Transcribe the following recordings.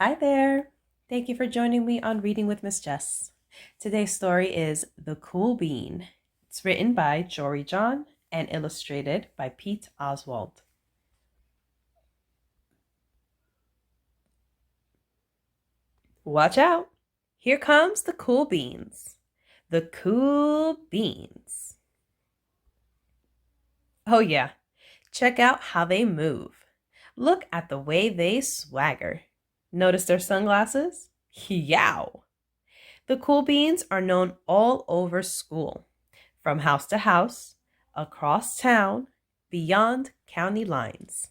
Hi there. Thank you for joining me on Reading with Miss Jess. Today's story is The Cool Bean. It's written by Jory John and illustrated by Pete Oswald. Watch out. Here comes the cool beans. The cool beans. Oh yeah, check out how they move. Look at the way they swagger. Notice their sunglasses? Yow! The cool beans are known all over school, from house to house, across town, beyond county lines.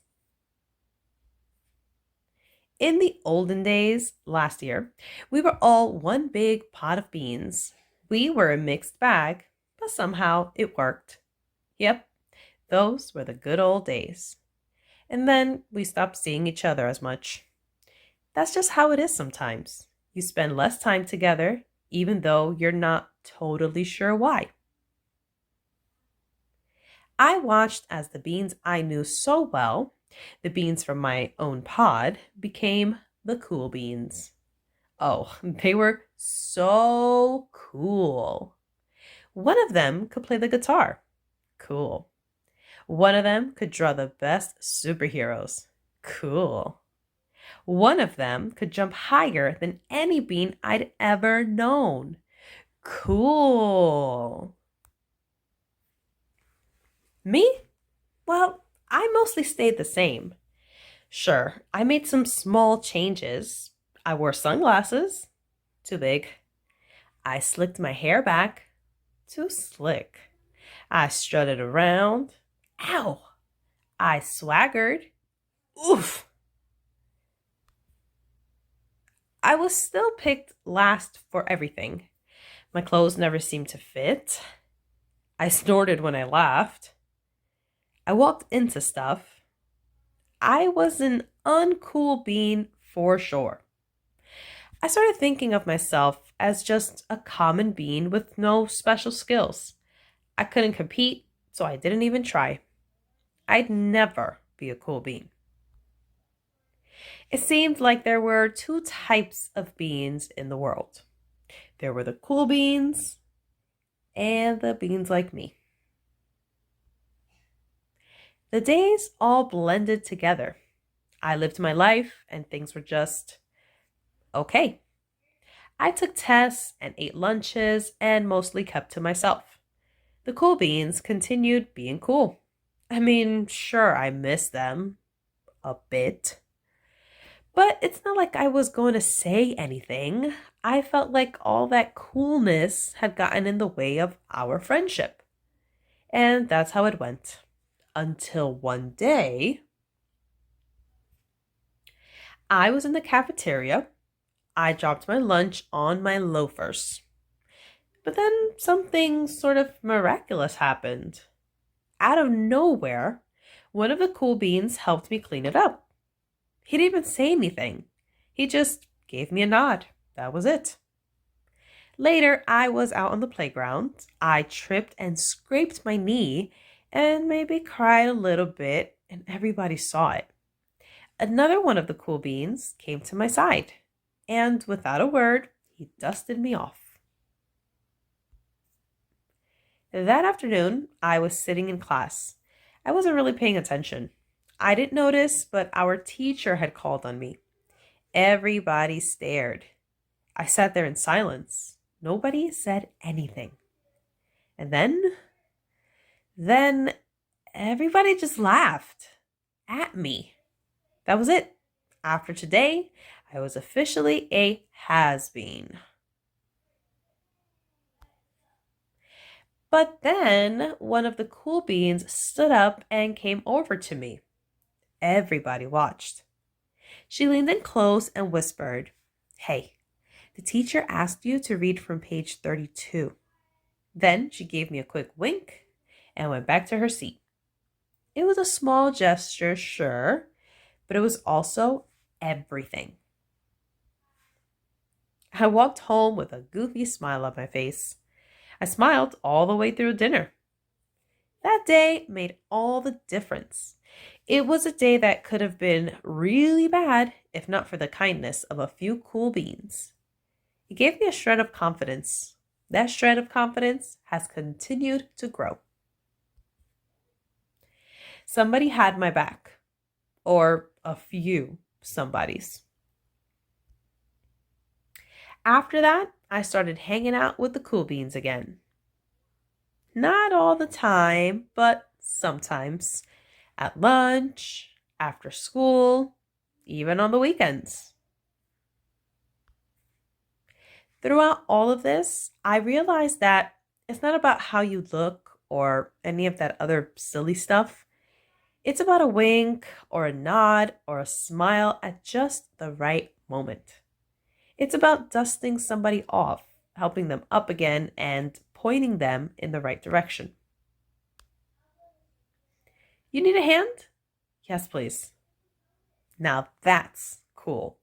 In the olden days, last year, we were all one big pot of beans. We were a mixed bag, but somehow it worked. Yep, those were the good old days. And then we stopped seeing each other as much. That's just how it is sometimes. You spend less time together, even though you're not totally sure why. I watched as the beans I knew so well, the beans from my own pod, became the cool beans. Oh, they were so cool. One of them could play the guitar. Cool. One of them could draw the best superheroes. Cool. One of them could jump higher than any bean I'd ever known. Cool. Me? Well, I mostly stayed the same. Sure, I made some small changes. I wore sunglasses. Too big. I slicked my hair back. Too slick. I strutted around. Ow! I swaggered. Oof! I was still picked last for everything. My clothes never seemed to fit. I snorted when I laughed. I walked into stuff. I was an uncool bean for sure. I started thinking of myself as just a common bean with no special skills. I couldn't compete, so I didn't even try. I'd never be a cool bean. It seemed like there were two types of beans in the world. There were the cool beans and the beans like me. The days all blended together. I lived my life and things were just okay. I took tests and ate lunches and mostly kept to myself. The cool beans continued being cool. I mean, sure, I miss them a bit. But it's not like I was going to say anything. I felt like all that coolness had gotten in the way of our friendship. And that's how it went. Until one day, I was in the cafeteria. I dropped my lunch on my loafers. But then something sort of miraculous happened. Out of nowhere, one of the cool beans helped me clean it up. He didn't even say anything. He just gave me a nod. That was it. Later, I was out on the playground. I tripped and scraped my knee and maybe cried a little bit, and everybody saw it. Another one of the cool beans came to my side, and without a word, he dusted me off. That afternoon, I was sitting in class. I wasn't really paying attention. I didn't notice, but our teacher had called on me. Everybody stared. I sat there in silence. Nobody said anything. And then everybody just laughed at me. That was it. After today, I was officially a has-been. But then one of the cool beans stood up and came over to me. Everybody watched. She leaned in close and whispered, "Hey, the teacher asked you to read from page 32. Then she gave me a quick wink and went back to her seat. It was a small gesture, sure, but it was also everything. I walked home with a goofy smile on my face. I smiled all the way through dinner. That day made all the difference. It was a day that could have been really bad if not for the kindness of a few cool beans. It gave me a shred of confidence. That shred of confidence has continued to grow. Somebody had my back, or a few somebodies. After that, I started hanging out with the cool beans again. Not all the time, but sometimes. At lunch, after school, even on the weekends. Throughout all of this, I realized that it's not about how you look or any of that other silly stuff. It's about a wink or a nod or a smile at just the right moment. It's about dusting somebody off, helping them up again, and pointing them in the right direction. You need a hand? Yes, please. Now that's cool.